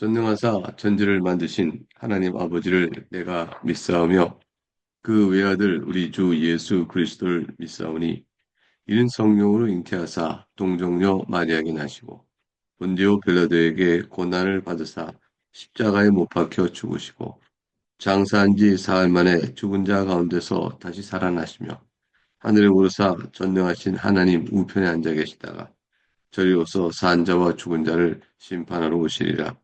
전능하사 전지를 만드신 하나님 아버지를 내가 믿사오며 그 외아들 우리 주 예수 그리스도를 믿사오니 이는 성령으로 잉태하사 동정녀 마리아에게 나시고 본디오 빌라도에게 고난을 받으사 십자가에 못 박혀 죽으시고 장사한 지 사흘 만에 죽은 자 가운데서 다시 살아나시며 하늘에 오르사 전능하신 하나님 우편에 앉아 계시다가 저리로서 산 자와 죽은 자를 심판하러 오시리라.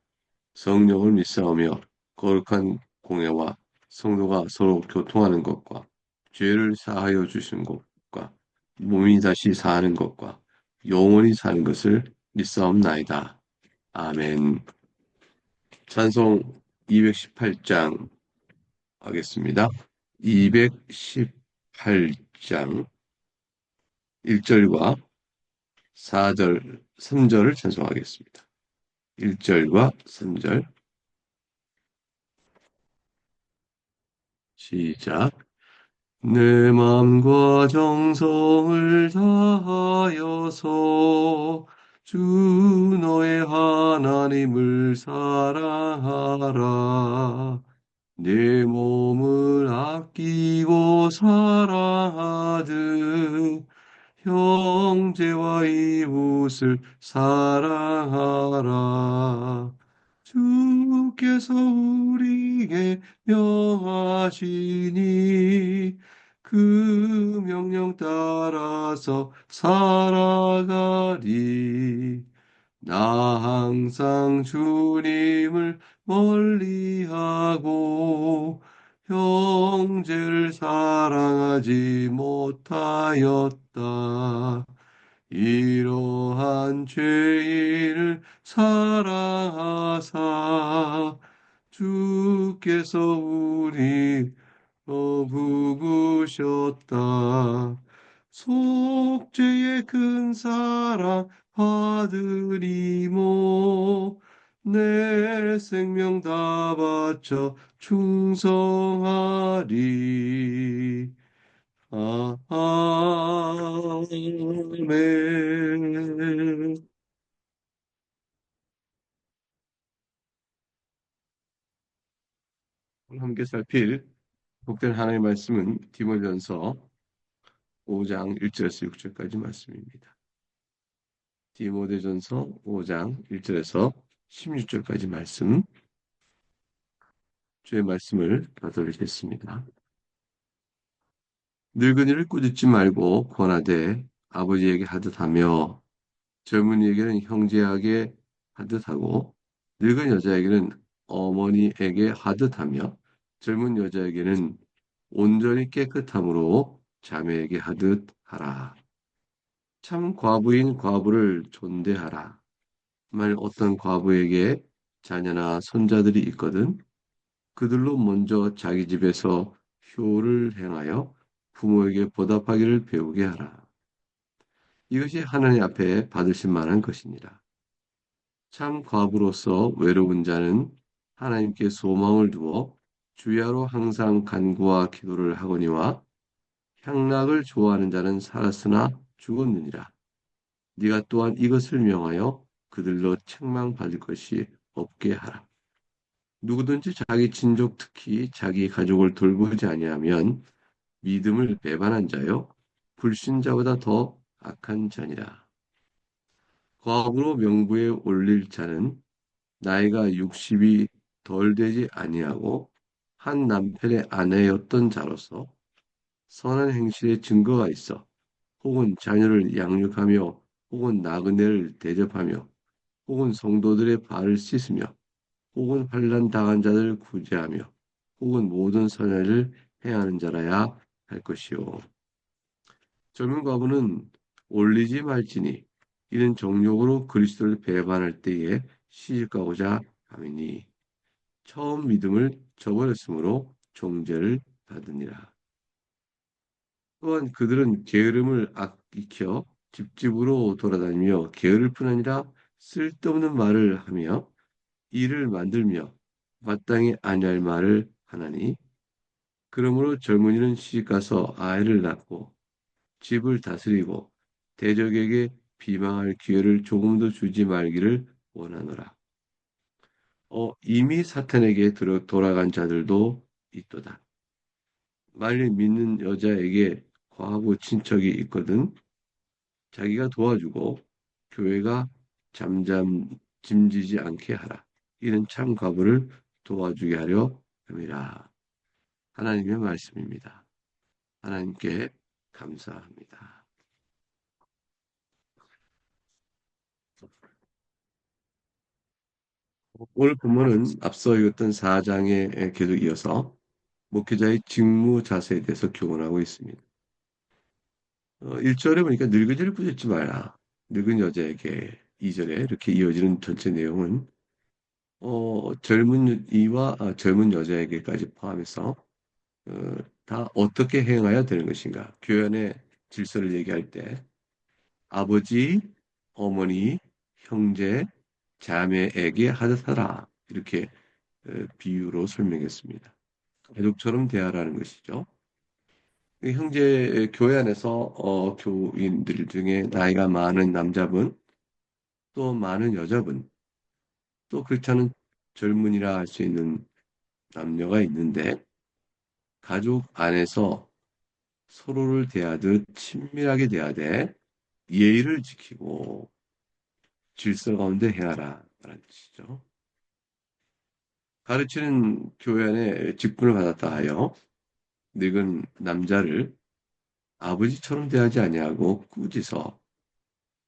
성령을 믿사오며 거룩한 공예와 성도가 서로 교통하는 것과 죄를 사하여 주시는 것과 몸이 다시 사는 것과 영원히 사는 것을 믿사옵나이다. 아멘. 찬송 218장 하겠습니다. 218장 1절과 4절, 3절을 찬송하겠습니다. 1절과 3절 시작. 내 맘과 정성을 다하여서 주 너의 하나님을 사랑하라. 내 몸을 아끼고 사랑하듯 형제와 이웃을 사랑하라. 주께서 우리에게 명하시니 그 명령 따라서 살아가리. 나 항상 주님을 멀리하고 형제를 사랑하지 못하였다. 이러한 죄인을 사랑하사 주께서 우리 부으셨다. 속죄의 큰 사랑 받으리모 내 생명 다 바쳐 충성하리. 아멘. 오늘 함께 살필 복된 하나님의 말씀은 디모데전서 5장 1절에서 6절까지 말씀입니다. 디모데전서 5장 1절에서 16절까지 말씀, 주의 말씀을 나누겠습니다. 늙은이를 꾸짖지 말고 권하되 아버지에게 하듯 하며 젊은이에게는 형제에게 하듯 하고 늙은 여자에게는 어머니에게 하듯 하며 젊은 여자에게는 온전히 깨끗함으로 자매에게 하듯 하라. 참 과부인 과부를 존대하라. 만일 어떤 과부에게 자녀나 손자들이 있거든 그들로 먼저 자기 집에서 효를 행하여 부모에게 보답하기를 배우게 하라. 이것이 하나님 앞에 받으실 만한 것이니라. 참 과부로서 외로운 자는 하나님께 소망을 두어 주야로 항상 간구와 기도를 하거니와 향락을 좋아하는 자는 살았으나 죽었느니라. 네가 또한 이것을 명하여 그들로 책망받을 것이 없게 하라. 누구든지 자기 친족 특히 자기 가족을 돌보지 아니하면 믿음을 배반한 자요 불신자보다 더 악한 자니라. 과부로 명부에 올릴 자는 나이가 60이 덜 되지 아니하고 한 남편의 아내였던 자로서 선한 행실의 증거가 있어 혹은 자녀를 양육하며 혹은 나그네를 대접하며 혹은 성도들의 발을 씻으며 혹은 환난 당한 자들을 구제하며 혹은 모든 선을 행하는 자라야 할 것이요. 젊은 과부는 올리지 말지니 이는 정욕으로 그리스도를 배반할 때에 시집가고자 함이니 처음 믿음을 저버렸으므로 종죄를 받으니라. 또한 그들은 게으름을 익혀 집집으로 돌아다니며 게으를 뿐 아니라 쓸데없는 말을 하며 일을 만들며 마땅히 아니할 말을 하나니 그러므로 젊은이는 시집가서 아이를 낳고 집을 다스리고 대적에게 비방할 기회를 조금도 주지 말기를 원하노라. 이미 사탄에게 돌아간 자들도 있도다. 만일 믿는 여자에게 과부 친척이 있거든 자기가 도와주고 교회가 짐지지 않게 하라. 이는 참 과부를 도와주게 하려 함이라. 하나님의 말씀입니다. 하나님께 감사합니다. 오늘 본문은 앞서 읽었던 4장에 계속 이어서 목회자의 직무 자세에 대해서 교훈하고 있습니다. 1절에 보니까 늙은이를 꾸짖지 마라. 늙은 여자에게 2절에 이렇게 이어지는 전체 내용은 젊은 여자에게까지 포함해서 다 어떻게 행해야 되는 것인가. 교연의 질서를 얘기할 때 아버지, 어머니, 형제, 자매에게 하듯 하라. 이렇게 비유로 설명했습니다. 가족처럼 대하라는 것이죠. 형제 교회 안에서 교인들 중에 나이가 많은 남자분, 또 많은 여자분, 또 그렇지 않은 젊은이라 할 수 있는 남녀가 있는데 가족 안에서 서로를 대하듯 친밀하게 대하되 예의를 지키고 질서 가운데 행하라 라는 뜻이죠. 가르치는 교회 안에 직분을 받았다 하여 늙은 남자를 아버지처럼 대하지 아니하고 꾸짖어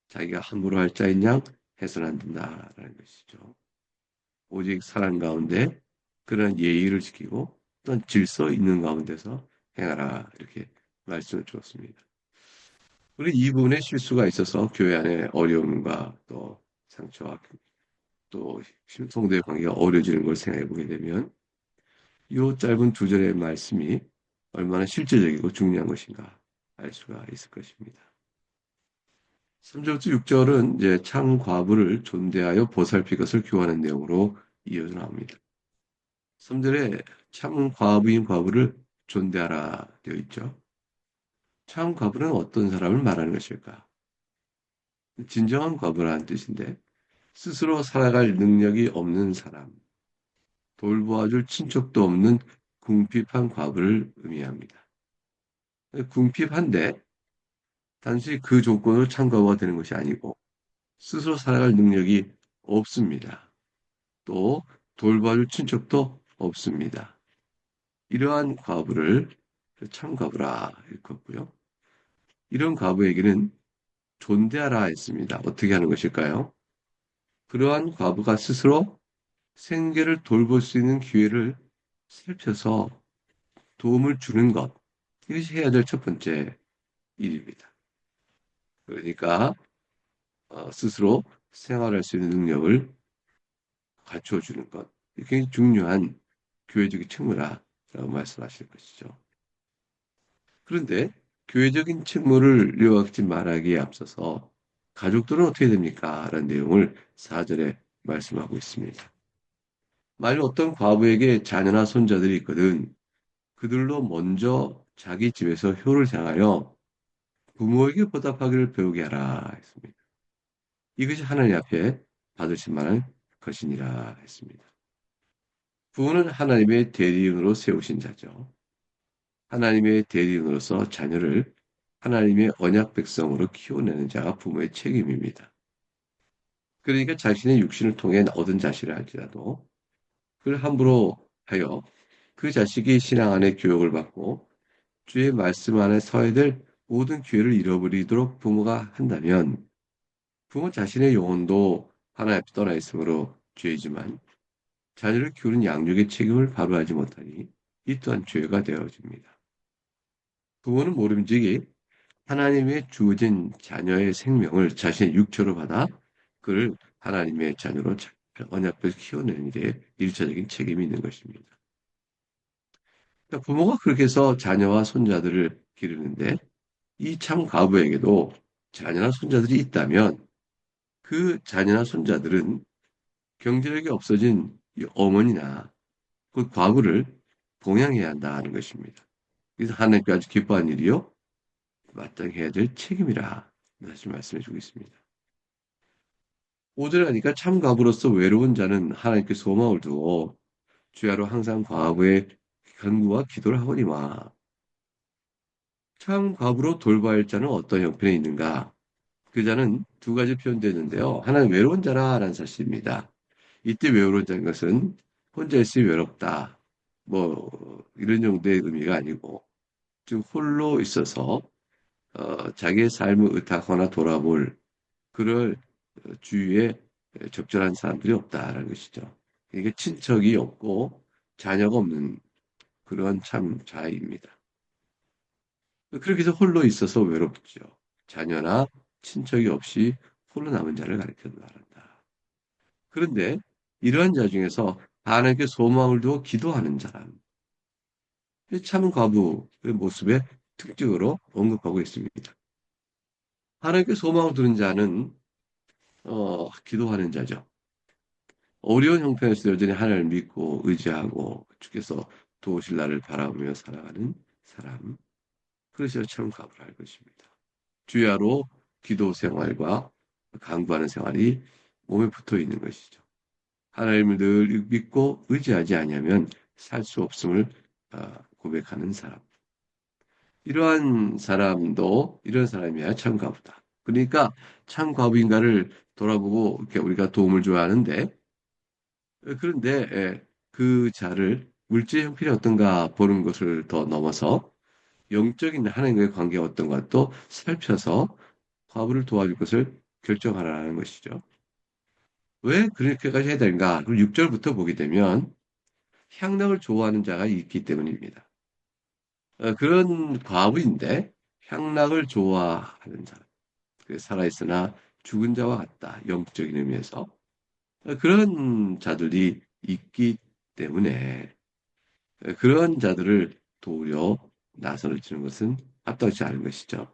자기가 함부로 할 자인 양 해서는 안 된다라는 것이죠. 오직 사랑 가운데 그런 예의를 지키고 또한 질서 있는 가운데서 행하라 이렇게 말씀을 주었습니다. 우리 이 부분에 실수가 있어서 교회 안에 어려움과 또 상처와 또 성도의 관계가 어려워지는 걸 생각해 보게 되면 이 짧은 두 절의 말씀이 얼마나 실제적이고 중요한 것인가 알 수가 있을 것입니다. 3절부터 6절은 이제 참 과부를 존대하여 보살필 것을 교하는 내용으로 이어져 나옵니다. 3절에 참 과부인 과부를 존대하라 되어 있죠. 참 과부는 어떤 사람을 말하는 것일까? 진정한 과부라는 뜻인데 스스로 살아갈 능력이 없는 사람, 돌보아줄 친척도 없는 궁핍한 과부를 의미합니다. 궁핍한데 단지 그 조건으로 참 과부가 되는 것이 아니고 스스로 살아갈 능력이 없습니다. 또 돌봐줄 친척도 없습니다. 이러한 과부를 참 과부라 일컫고요. 이런 과부에게는 존대하라 했습니다. 어떻게 하는 것일까요? 그러한 과부가 스스로 생계를 돌볼 수 있는 기회를 살펴서 도움을 주는 것. 이것이 해야 될 첫 번째 일입니다. 그러니까 스스로 생활할 수 있는 능력을 갖추어 주는 것. 이게 굉장히 중요한 교회적인 책무라라고 말씀하실 것이죠. 그런데 교회적인 책무를 요약지 말하기에 앞서서 가족들은 어떻게 됩니까? 라는 내용을 4절에 말씀하고 있습니다. 만일 어떤 과부에게 자녀나 손자들이 있거든 그들로 먼저 자기 집에서 효를 향하여 부모에게 보답하기를 배우게 하라 했습니다. 이것이 하나님 앞에 받으실 만한 것이니라 했습니다. 부모는 하나님의 대리인으로 세우신 자죠. 하나님의 대리인으로서 자녀를 하나님의 언약 백성으로 키워내는 자가 부모의 책임입니다. 그러니까 자신의 육신을 통해 얻은 자식이라 할지라도 그를 함부로 하여 그 자식이 신앙 안에 교육을 받고 주의 말씀 안에 서야 될 모든 기회를 잃어버리도록 부모가 한다면 부모 자신의 영혼도 하나님 앞에 떠나 있으므로 죄이지만 자녀를 키우는 양육의 책임을 바로 하지 못하니 이 또한 죄가 되어집니다. 부모는 모름지기 하나님의 주어진 자녀의 생명을 자신의 육체로 받아 그를 하나님의 자녀로 언약을 키워내는 일에 일차적인 책임이 있는 것입니다. 그러니까 부모가 그렇게 해서 자녀와 손자들을 기르는데 이 참 과부에게도 자녀나 손자들이 있다면 그 자녀나 손자들은 경제력이 없어진 이 어머니나 그 과부를 봉양해야 한다는 것입니다. 그래서 하나님께 아주 기뻐한 일이요. 마땅히 해야 될 책임이라 다시 말씀해 주고 있습니다. 5절에 가니까 참 과부로서 외로운 자는 하나님께 소망을 두어 주야로 항상 과부의 간구와 기도를 하거니와 참 과부로 돌봐야 할 자는 어떤 형편에 있는가? 그 자는 두 가지 표현되는데요. 하나는 외로운 자라라는 사실입니다. 이때 외로운 자인 것은 혼자 있으면 외롭다. 뭐 이런 정도의 의미가 아니고 즉 홀로 있어서 자기의 삶을 의탁하거나 돌아볼 그럴 주위에 적절한 사람들이 없다라는 것이죠. 이게 친척이 없고 자녀가 없는 그런 참 자아입니다. 그렇게 해서 홀로 있어서 외롭죠. 자녀나 친척이 없이 홀로 남은 자를 가리켜 말한다. 그런데 이러한 자 중에서 하나님께 소망을 두어 기도하는 사람, 참 과부의 모습의 특징으로 언급하고 있습니다. 하나님께 소망을 두는 자는 기도하는 자죠. 어려운 형편에서 여전히 하나님을 믿고 의지하고 주께서 도우실 날을 바라보며 살아가는 사람, 그것이 참 과부할 것입니다. 주야로 기도 생활과 강구하는 생활이 몸에 붙어 있는 것이죠. 하나님을 늘 믿고 의지하지 아니하면 살 수 없음을 고백하는 사람. 이러한 사람도 이런 사람이야 참 과부다. 그러니까 참 과부인가를 돌아보고 이렇게 우리가 도움을 줘야 하는데 그런데 그 자를 물질 형편이 어떤가 보는 것을 더 넘어서 영적인 하나님과의 관계가 어떤가 또 살펴서 과부를 도와줄 것을 결정하라는 것이죠. 왜 그렇게까지 해야 되는가? 그럼 6절부터 보게 되면 향락을 좋아하는 자가 있기 때문입니다. 그런 과부인데 향락을 좋아하는 사람. 살아있으나 죽은 자와 같다. 영적인 의미에서. 그런 자들이 있기 때문에 그런 자들을 도우려 나서를 치는 것은 합당치 않은 것이죠.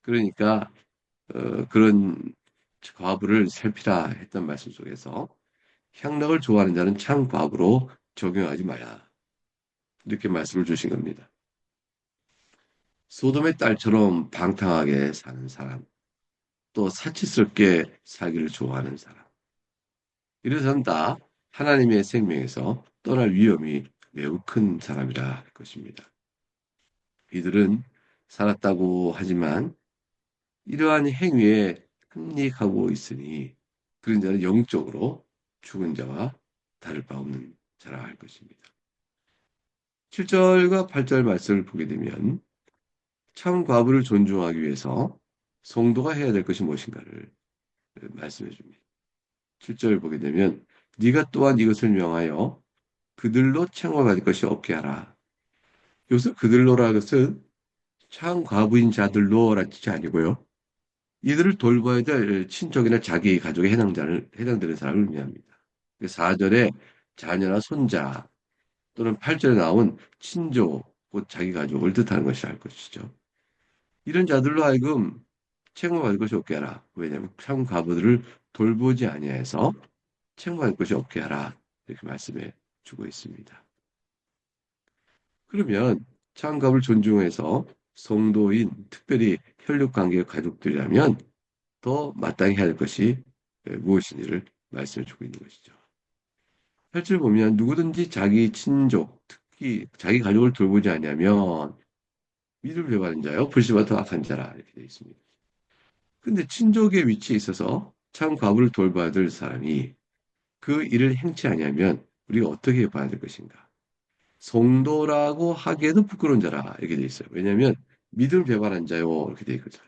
그러니까 그런 과부를 살피라 했던 말씀 속에서 향락을 좋아하는 자는 참 과부로 적용하지 마라. 이렇게 말씀을 주신 겁니다. 소돔의 딸처럼 방탕하게 사는 사람, 또 사치스럽게 살기를 좋아하는 사람. 이런 사람 다 하나님의 생명에서 떠날 위험이 매우 큰 사람이라 할 것입니다. 이들은 살았다고 하지만 이러한 행위에 흥릭하고 있으니 그런 자는 영적으로 죽은 자와 다를 바 없는 자라 할 것입니다. 7절과 8절 말씀을 보게 되면 참 과부를 존중하기 위해서 성도가 해야 될 것이 무엇인가를 말씀해 줍니다. 7절을 보게 되면 네가 또한 이것을 명하여 그들로 책망받을 것이 없게 하라. 여기서 그들로라는 것은 참 과부인 자들로라는 뜻이 아니고요. 이들을 돌봐야 될 친족이나 자기 가족에 해당되는 사람을 의미합니다. 4절에 자녀나 손자 또는 8절에 나온 친족, 곧 자기 가족을 뜻하는 것이 알 것이죠. 이런 자들로 하여금 책망받을 것이 없게 하라. 왜냐하면 참 과부들을 돌보지 아니해서 책망받을 것이 없게 하라. 이렇게 말씀해 주고 있습니다. 그러면 참 과부를 존중해서 성도인, 특별히 혈육관계 가족들이라면 더 마땅히 해야 할 것이 무엇인지를 말씀해 주고 있는 것이죠. 8절 보면 누구든지 자기 친족, 특히 자기 가족을 돌보지 않으면 믿음을 배반하는 자요, 불신과 더 악한 자라 이렇게 되어 있습니다. 근데 친족의 위치에 있어서 참 과부를 돌봐야 될 사람이 그 일을 행치 아니하면 우리가 어떻게 봐야 될 것인가? 성도라고 하기에도 부끄러운 자라 이렇게 되어 있어요. 왜냐하면 믿음을 배반한 자요 이렇게 되어 있거든요.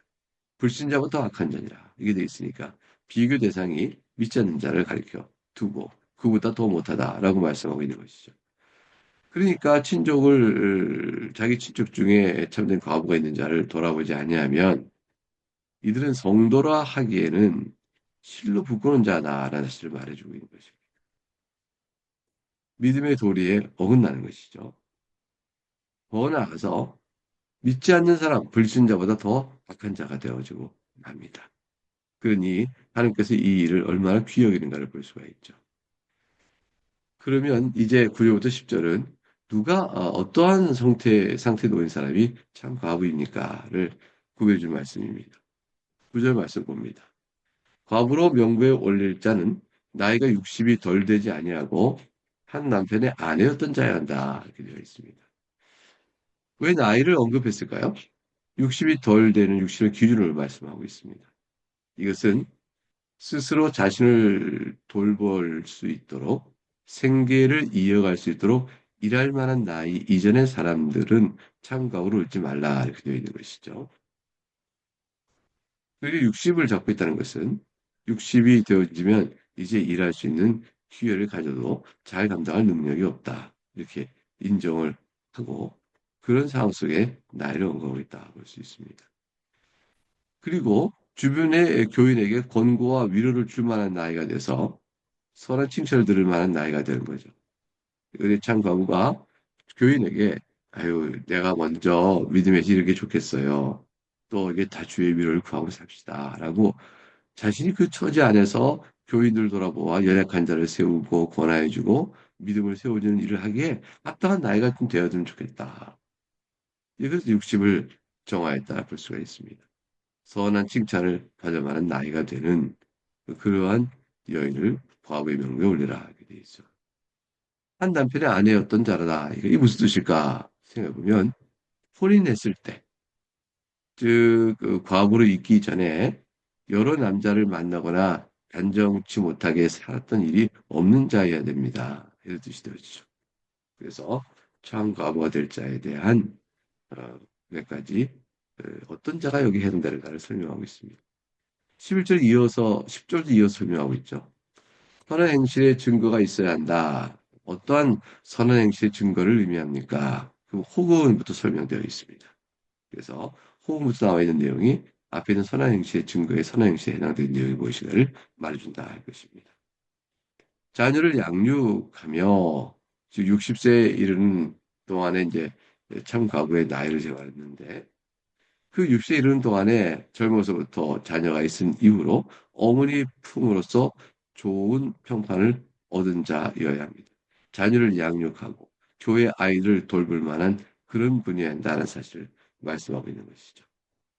불신자보다 악한 자니라 이게 되어 있으니까 비교 대상이 믿지 않는 자를 가리켜 두고 그보다 더 못하다라고 말씀하고 있는 것이죠. 그러니까 친족을 자기 친족 중에 참된 과부가 있는 자를 돌아보지 아니하면 이들은 성도라 하기에는 실로 부끄러운 자다라는 사실을 말해주고 있는 것입니다. 믿음의 도리에 어긋나는 것이죠. 더 나아가서 믿지 않는 사람, 불신자보다 더 악한 자가 되어지고 합니다. 그러니 하나님께서 이 일을 얼마나 귀히 여기는가를 볼 수가 있죠. 그러면 이제 9절부터 10절은 누가 어떠한 상태에 놓인 사람이 참 과부입니까를 구별해 줄 말씀입니다. 9절 말씀 봅니다. 과부로 명부에 올릴 자는 나이가 60이 덜 되지 아니하고 한 남편의 아내였던 자여야 한다. 이렇게 되어 있습니다. 왜 나이를 언급했을까요? 60이 덜 되는 60의 기준을 말씀하고 있습니다. 이것은 스스로 자신을 돌볼 수 있도록 생계를 이어갈 수 있도록 일할 만한 나이 이전의 사람들은 참가로 울지 말라 이렇게 되어 있는 것이죠. 그리고 60을 잡고 있다는 것은 60이 되어지면 이제 일할 수 있는 기회를 가져도 잘 감당할 능력이 없다. 이렇게 인정을 하고 그런 상황 속에 나이를 언급하고 있다 볼 수 있습니다. 그리고 주변의 교인에게 권고와 위로를 줄 만한 나이가 돼서 선한 칭찬을 들을 만한 나이가 되는 거죠. 의례찬 과부가 교인에게 아유 내가 먼저 믿음에서 이렇게 좋겠어요. 또 이게 다 주의 위로를 구하고 삽시다라고 자신이 그 처지 안에서 교인들 돌아보아 연약한 자를 세우고 권하여주고 믿음을 세워주는 일을 하기에 합당한 나이가 좀 되어주면 좋겠다. 그래서 60을 정하였다 볼 수가 있습니다. 선한 칭찬을 받을 만한 나이가 되는 그러한 여인을 과부의 명부에 올리라 하게 돼 있어. 한 남편의 아내였던 자라다. 이게 무슨 뜻일까 생각해보면 혼인했을 때, 즉, 그 과부로 있기 전에 여러 남자를 만나거나 단정치 못하게 살았던 일이 없는 자여야 됩니다. 이런 뜻이 되어지죠. 그래서 참 과부가 될 자에 대한 몇 가지 어떤 자가 여기 해당되는가를 설명하고 있습니다. 11절 이어서 10절도 이어서 설명하고 있죠. 선한 행실의 증거가 있어야 한다. 어떠한 선한 행실의 증거를 의미합니까? 그 혹은부터 설명되어 있습니다. 그래서 혹은부터 나와 있는 내용이 앞에 있는 선한 행실의 증거에 선한 행실에 해당되는 내용이 무엇인가를 말해준다 할 것입니다. 자녀를 양육하며 즉 60세에 이르는 동안에 이제 참 과거의 나이를 재봤는데 그 60세에 이르는 동안에 젊어서부터 자녀가 있은 이후로 어머니 품으로써 좋은 평판을 얻은 자여야 합니다. 자녀를 양육하고 교회 아이를 돌볼 만한 그런 분이어야 한다는 사실을 말씀하고 있는 것이죠.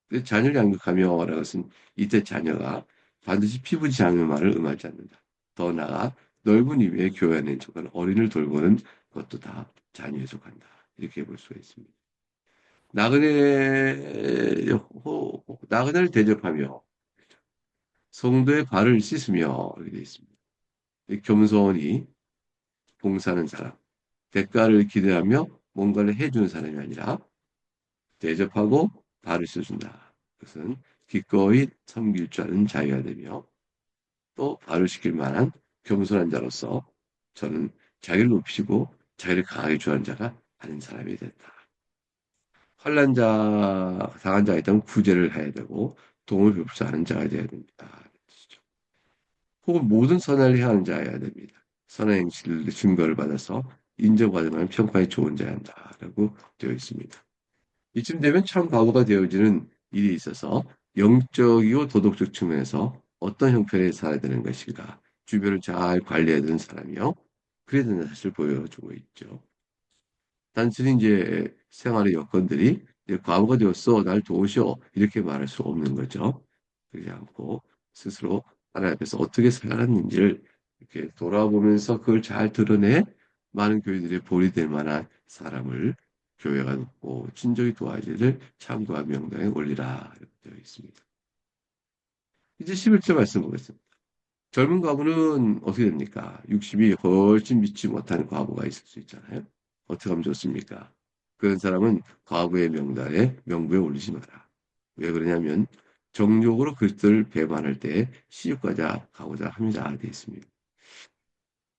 근데 자녀를 양육하며라는 것은 이때 자녀가 반드시 피부지 장면만을 의미하지 않는다. 더 나아가 넓은 의미의 교회 안에 속한 어린을 돌보는 것도 다 자녀에 속한다. 이렇게 볼 수가 있습니다. 나그네를 대접하며 성도의 발을 씻으며 이렇게 되어 있습니다. 겸손히 봉사하는 사람, 대가를 기대하며 뭔가를 해주는 사람이 아니라 대접하고 발을 씻어준다. 그것은 기꺼이 섬길 줄 아는 자유가 되며 또 발을 씻길 만한 겸손한 자로서 저는 자기를 높이고 자기를 강하게 주하는 자가 아닌 사람이 됐다. 당한 자가 있다면 구제를 해야 되고 도움을 베풀지 않은 자가 되어야 됩니다. 혹은 모든 선을 행하는 자여야 됩니다. 선한 행실의 증거를 받아서 인정받을 만한 평판이 좋은 자야 한다라고 되어 있습니다. 이쯤 되면 참 과부가 되어지는 일이 있어서 영적이고 도덕적 측면에서 어떤 형편에 살아야 되는 것인가 주변을 잘 관리해야 되는 사람이요. 그래야 되는 사실을 보여주고 있죠. 단순히 이제 생활의 여건들이 이제 과부가 되었어, 날 도우셔 이렇게 말할 수 없는 거죠. 그렇지 않고 스스로 하나님 앞에서 어떻게 살아갔는지를 이렇게 돌아보면서 그걸 잘 드러내 많은 교회들의 본이 될 만한 사람을 교회가 돕고 친절히 도와주기를 참고와 명당에 올리라 이렇게 되어 있습니다. 이제 11절 말씀 보겠습니다. 젊은 과부는 어떻게 됩니까? 60이 훨씬 믿지 못하는 과부가 있을 수 있잖아요. 어떻게 하면 좋습니까? 그런 사람은 과부의 명단에 명부에 올리지 마라. 왜 그러냐면 정욕으로 그리스도를 배반할 때 가고자 합니다. 되어 있습니다.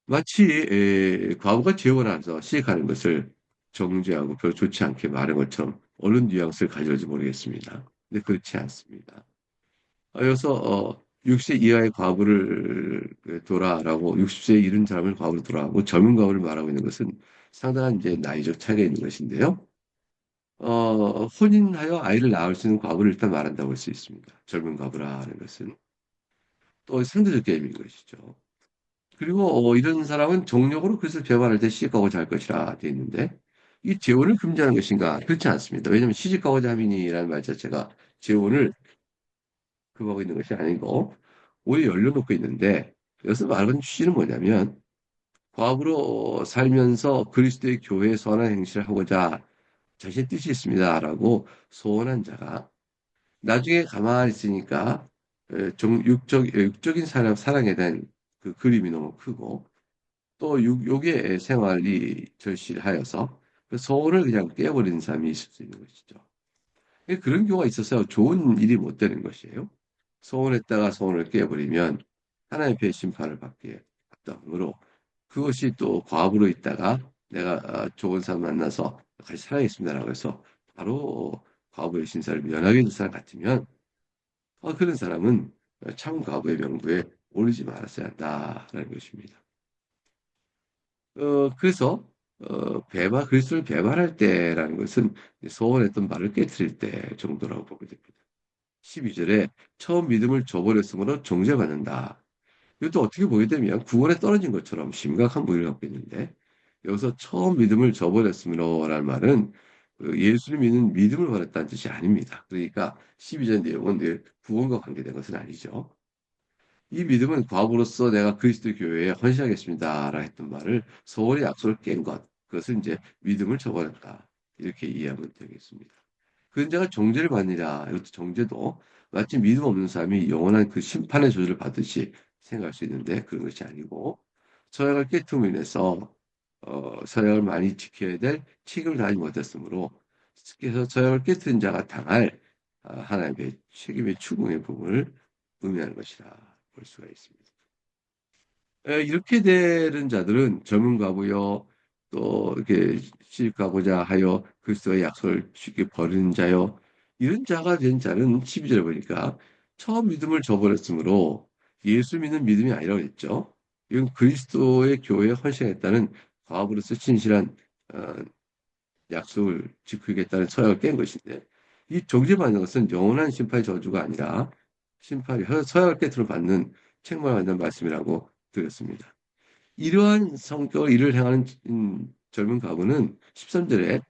마치 과부가 지옥을 안서 시익하는 것을 정죄하고 별로 좋지 않게 말한 것처럼 어느 뉘앙스를 가져올지 모르겠습니다. 근데 그렇지 않습니다. 여기서 60세 이하의 과부를 돌아라고 60세에 이른 사람을 과부로 돌아하고 젊은 과부를 말하고 있는 것은 상당한 이제 나이적 차이가 있는 것인데요. 혼인하여 아이를 낳을 수 있는 과부를 일단 말한다고 할 수 있습니다. 젊은 과부라 하는 것은 또 상대적 개념인 것이죠. 그리고 이런 사람은 정력으로 그것을 배반할 때 시집가고자 할 것이라 되어 있는데 이 재혼을 금지하는 것인가? 그렇지 않습니다. 왜냐하면 시집가고자 함이니라는 말 자체가 재혼을 금하고 있는 것이 아니고 오래 열려놓고 있는데 여기서 말하는 취지는 뭐냐면 과부로 살면서 그리스도의 교회에 선한 행실을 하고자 자신의 뜻이 있습니다라고 소원한 자가 나중에 가만히 있으니까 육적인 사랑에 대한 그 그림이 너무 크고 또 욕의 생활이 절실하여서 그 소원을 그냥 깨버리는 사람이 있을 수 있는 것이죠. 그런 경우가 있어서 좋은 일이 못 되는 것이에요. 소원했다가 소원을 깨버리면 하나님 앞에 심판을 받게 마땅으로 그것이 또 과부로 있다가 내가 좋은 사람 만나서 같이 살아야겠습니다라고 해서 바로 과부의 신사를 면하게 될 사람 같으면 그런 사람은 참 과부의 명부에 오르지 말았어야 한다라는 것입니다. 그래서 그리스도를 배반할 때라는 것은 소원했던 말을 깨뜨릴 때 정도라고 보게 됩니다. 12절에 처음 믿음을 저버렸으므로 정죄받는다. 이것도 어떻게 보게 되면 구원에 떨어진 것처럼 심각한 무리를 갖고 있는데 여기서 처음 믿음을 저버렸으므로라는 말은 예수를 믿는 믿음을 버렸다는 뜻이 아닙니다. 그러니까 12절 내용은 늘 구원과 관계된 것은 아니죠. 이 믿음은 과부로서 내가 그리스도 교회에 헌신하겠습니다라 했던 말을 소원의 약속을 깬 것. 그것을 이제 믿음을 저버렸다. 이렇게 이해하면 되겠습니다. 그런 자가 정죄를 받느니라. 이것도 정죄도 마치 믿음 없는 사람이 영원한 그 심판의 저주를 받듯이 생각할 수 있는데 그런 것이 아니고 서약을 깨트음으로 인해서 서약을 많이 지켜야 될 책임을 다하지 못했으므로 그래서 서약을 깨트린 자가 당할 하나님의 책임의 추궁의 부분을 의미하는 것이라 볼 수가 있습니다. 이렇게 되는 자들은 젊은 과부여 또 이렇게 시집가고자 하여 그리스도의 약속을 쉽게 버리는 자여 이런 자가 된 자는 12절에 보니까 처음 믿음을 저버렸으므로 예수 믿는 믿음이 아니라고 했죠. 이건 그리스도의 교회에 헌신했다는 과부로서 진실한 어, 약속을 지키겠다는 서약을 깬 것인데 이 정죄받는 것은 영원한 심판의 저주가 아니라 심판이 서약을 깨트려 받는 책망을 받는 말씀이라고 드렸습니다. 이러한 성격을 일을 행하는 젊은 가부는 13절에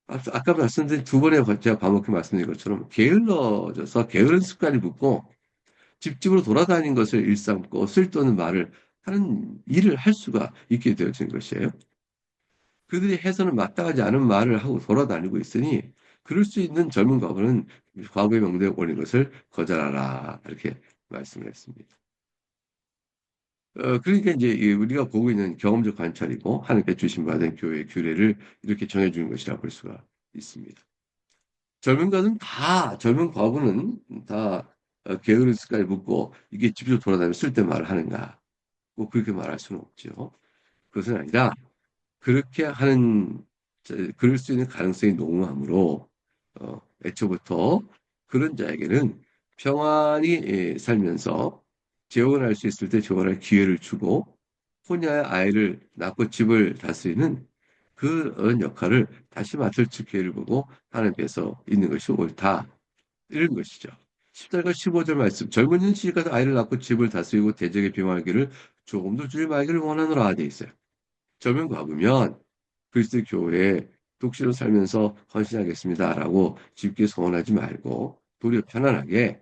아까 말씀드린 두 번에 제가 반복해 말씀드린 것처럼 게을러져서 게으른 습관이 붙고 집집으로 돌아다닌 것을 일삼고 쓸데없는 말을 하는 일을 할 수가 있게 되어진 것이에요. 그들이 해서는 마땅하지 않은 말을 하고 돌아다니고 있으니 그럴 수 있는 젊은 과부는 과부의 명대에 올린 것을 거절하라 이렇게 말씀을 했습니다. 그러니까 이제 우리가 보고 있는 경험적 관찰이고 하나님께 주신 받은 교회의 규례를 이렇게 정해주는 것이라 볼 수가 있습니다. 젊은 과부는 다 게으른 습관을 묻고 이게 집으로 돌아다니며 쓸데 말을 하는가? 뭐 그렇게 말할 수는 없죠. 그것은 아니라 그렇게 하는 그럴 수 있는 가능성이 농후하므로 애초부터 그런 자에게는 평안히 살면서 재혼할 수 있을 때 재혼할 기회를 주고 혼자의 아이를 낳고 집을 다스리는 그런 역할을 다시 맡을 기회를 보고 하나님께서 있는 것이 옳다. 이런 것이죠. 10절과 15절 말씀. 젊은 현실가서 아이를 낳고 집을 다스리고 대적의 비방하기를 조금도 주지 말기를 원하노라 되어 있어요. 젊은 과부면 그리스도 교회에 독실로 살면서 헌신하겠습니다라고 쉽게 소원하지 말고 도리어 편안하게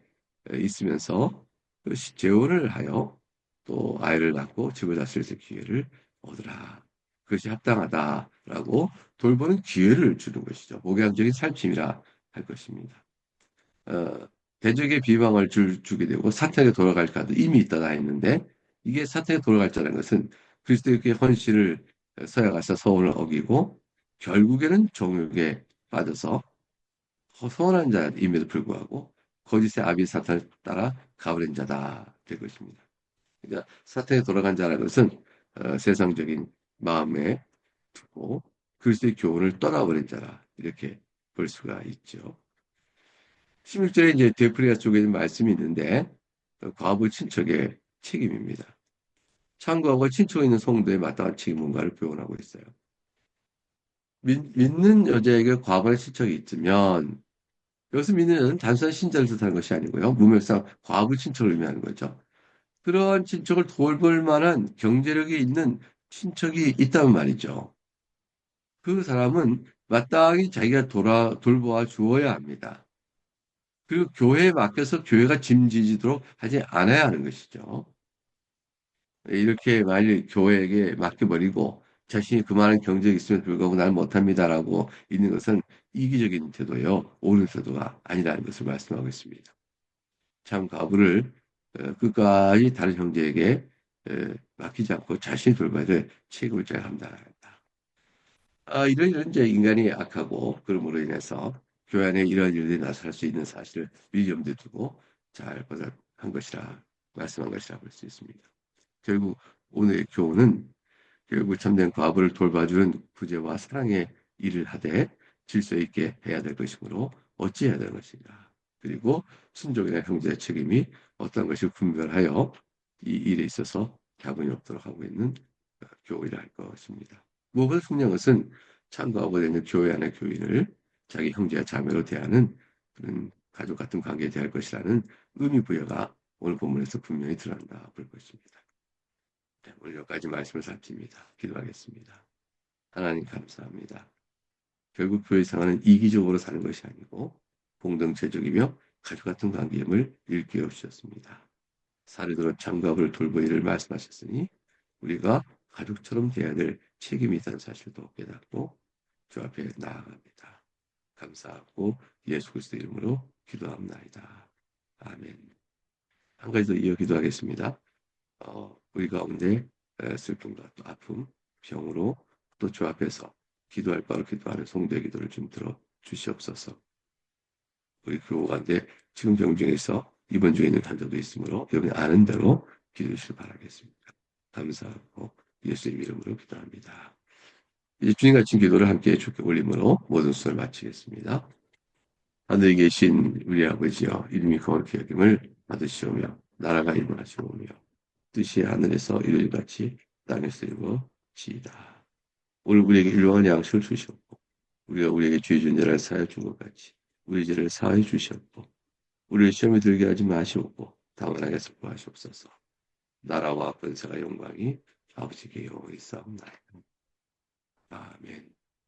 있으면서 재혼을 하여 또 아이를 낳고 집을 다스릴 수 있는 기회를 얻으라. 그것이 합당하다라고 돌보는 기회를 주는 것이죠. 목양적인 살침이라 할 것입니다. 어, 대적의 비방을 주게 되고 사탄에 돌아갈 까도 이미 있다 다 했는데 이게 사탄에 돌아갈 자라는 것은 그리스도께 헌신을 서약하사 서원을 어기고 결국에는 정욕에 빠져서 선한 자임에도 불구하고 거짓의 아비 사탄을 따라 가버린 자다 될 것입니다. 그러니까 사탄에 돌아간 자라는 것은 세상적인 마음에 두고 그리스도의 교훈을 떠나버린 자라 이렇게 볼 수가 있죠. 16절에 이제 데프리아 쪽에 말씀이 있는데 과부 친척의 책임입니다. 창과과 친척 있는 성도에 마땅한 책임 뭔가를 표현하고 있어요. 믿는 여자에게 과거의 친척이 있으면 여기서 믿는 여자는 단순한 신자를 뜻하는 것이 아니고요. 문맥상 과부 친척을 의미하는 거죠. 그러한 친척을 돌볼 만한 경제력이 있는 친척이 있다는 말이죠. 그 사람은 마땅히 자기가 돌보아 주어야 합니다. 그리고 교회에 맡겨서 교회가 짐지지도록 하지 않아야 하는 것이죠. 이렇게 만일 교회에게 맡겨버리고 자신이 그만한 경력이 있음에도 불구하고 나는 못합니다라고 있는 것은 이기적인 태도요, 옳은 태도가 아니라는 것을 말씀하고 있습니다. 참 과부를 끝까지 다른 형제에게 맡기지 않고 자신이 돌봐야 될 책임을 져야 한다. 이런 이제 인간이 악하고 그러므로 인해서 교회 안에 이런 일들이 나타날 수 있는 사실을 미리 염두에 두고 잘 보답한 것이라 말씀한 것이라 볼 수 있습니다. 결국 오늘의 교훈은 결국 참된 과부를 돌봐주는 구제와 사랑의 일을 하되 질서 있게 해야 될 것이므로 어찌해야 될 것인가. 그리고 순종이나 형제의 책임이 어떤 것이 분별하여 이 일에 있어서 자본이 없도록 하고 있는 교훈이라 할 것입니다. 무엇보다 중요한 것은 참가하고 되는 교회 안의 교인을 자기 형제와 자매로 대하는 그런 가족 같은 관계에 대할 것이라는 의미 부여가 오늘 본문에서 분명히 드러난다 볼 것입니다. 네, 오늘 여기까지 말씀을 살핍니다. 기도하겠습니다. 하나님 감사합니다. 결국 교회 생활은 이기적으로 사는 것이 아니고 공동체적이며 가족 같은 관계임을 일깨워 주셨습니다. 사례들은 장갑을 돌보기를 말씀하셨으니 우리가 가족처럼 대해야 될 책임이 있다는 사실도 깨닫고 주 앞에 나아갑니다. 감사하고 예수 그리스도 이름으로 기도합나이다. 아멘. 한 가지 더 이어 기도하겠습니다. 우리 가운데 슬픔과 또 아픔, 병으로 또 주 앞에서 기도할 바로 기도하는 성도의 기도를 좀 들어 주시옵소서. 우리 교우 가운데 지금 병중에서 입원 중에 있는 환자도 있으므로 여러분이 아는 대로 기도해 주시길 바라겠습니다. 감사하고 예수님 이름으로 기도합니다. 이제 주님 가르친 기도를 함께 주께 올림으로 모든 수를 마치겠습니다. 하늘에 계신 우리 아버지여 이름이 거룩히 여김을 받으시오며 나라가 임하시오며 뜻이 하늘에서 이루어지같이 땅에서 이루어지이다. 오늘 우리에게 일용할 양식을 주시옵고 우리가 우리에게 죄 준 자를 사하여 준 것 같이 우리 죄를 사하여 주시옵고 우리를 시험에 들게 하지 마시옵고 다만 악에서 구하시옵소서. 나라와 권세가 영광이 아버지께 영원히 있사옵나이다. 아멘.